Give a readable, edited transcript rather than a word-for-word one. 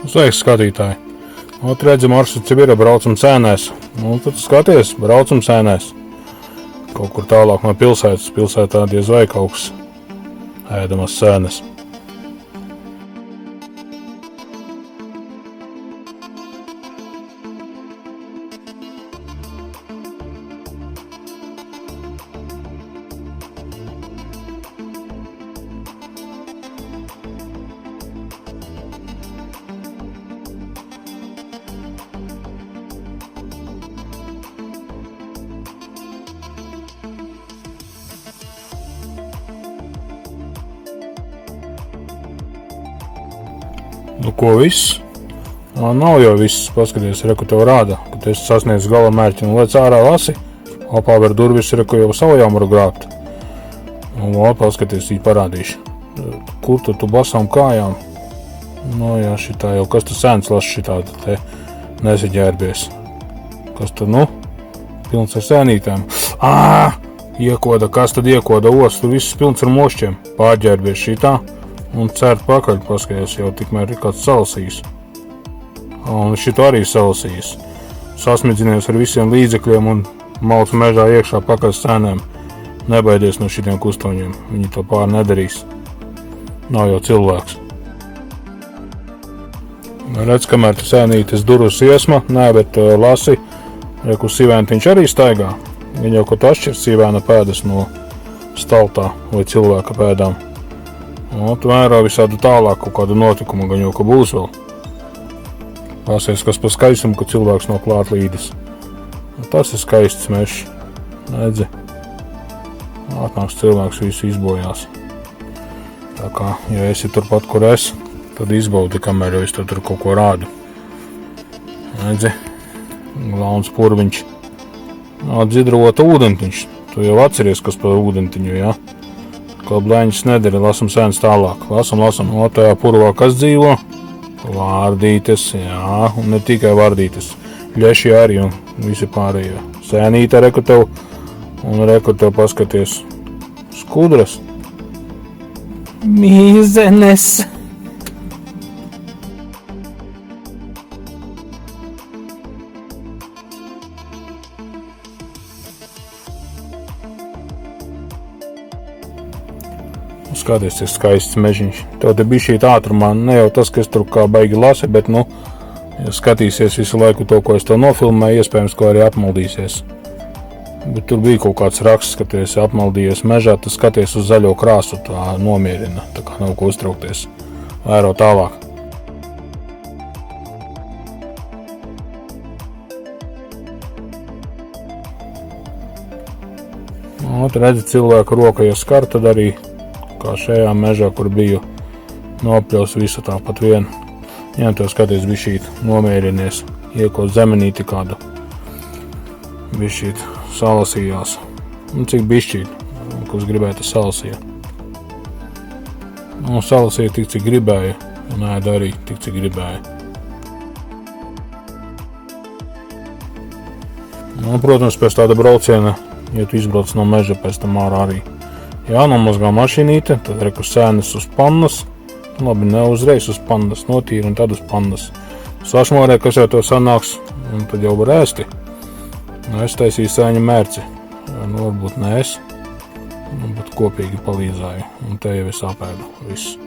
Sveiks, skatītāji! Redzi, maršruts jau ir braucam sēnēs. Tad skaties, braucam sēnēs. Kaut kur tālāk no pilsētas. Pilsētā diez vai kaut kas ēdamas sēnes. Nu, ko viss? Nav jau viss. Paskaties, reku tev rāda, ka tu esi sasniedzis gala mērķi un lec ārā lasi. Pāver durvis, reku jau savajām varu grābt. Paskaties, viņi parādīšu. Kur tu basām kājām? Jā, šitā jau, kas tu sēns las šitāda te nesaģērbies. Kas tu, pilns ar sēnītēm. Iekoda, kas tad iekoda os? Tur viss pilns ar mošķiem. Pārģērbies šitā. Un cērt pakaļ, paskaties, jau tikmēr ir kāds salasījis. Un šito arī salasījis. Sasmidzinies ar visiem līdzekļiem un malc mežā iekšā pakaļ sēnēm. Nebaidies no šitiem kustoņiem, viņi to pār nedarīs. Nav jau cilvēks. Redz, kamēr tu sēnītes durus iesma, bet lasi, reku sīvēntiņš arī staigā. Viņa jau kaut atšķir sīvēna pēdas no staltā vai cilvēka pēdām. Tu vērā visādu tālāk kaut kādu notikumu, gan jau, ka būs vēl. Pasies, kas pa skaistumu, ka cilvēks nav klāt līdis. Tas ir skaists mežs. Redzi. Atnāks cilvēks, visu izbojās. Tā kā, ja esi turpat, kur es, tad izbaudi, kamēr jau es tur kaut ko rādu. Redzi. Glauns purviņš. Dzidrota ūdentiņš. Tu jau atceries, kas par ūdentiņu, jā? Ko blēņas nedara, lasam sēns tālāk. Lasam. Tajā purvā kas dzīvo? Vārdītes, jā, un ne tikai vārdītes. Ļeši arī un visi pārējie. Sēnīte reku tev, un reku tev paskaties. Skudras. Mīzenes. Skaties, ir skaists mežiņš. Tev te bišķīt ātrumā, ne jau tas, ka es tur kā baigi lasi, bet, ja skatīsies visu laiku to, ko es tev nofilmēju, iespējams, ko arī apmaldīsies. Bet tur bija kaut kāds raksts, ka tu esi apmaldījies mežā, tu skaties uz zaļo krāsu, tā nomierina, tā kā nav ko uztraukties. Vēro tālāk. Redzi, cilvēku roka, ja skar, tad arī kā šajā mežā, kur biju, nopļaus visu tāpat vienu. Jā, tev skaties bišķīt, nomierinies, iekot zemenīti kādu. Bišķīt salasījās. Cik bišķīt, kas gribētu salasīja. Salasīja tik, cik gribēja, un ēda arī tik, cik gribēja. Protams, pēc tāda brauciena, ja tu izbrauc no meža, pēc tam ārā arī. Jā, nomazgā mašīnīte, tad reku sēnes uz pannas. Labi, ne uzreiz uz pannas, notīri un tad uz pannas. Sašmorē, kas jau to sanāks, un tad jau var ēsti. Es taisīju sēņa mērci. Varbūt ne es, bet kopīgi palīdzēju. Un te jau es apēdu viss.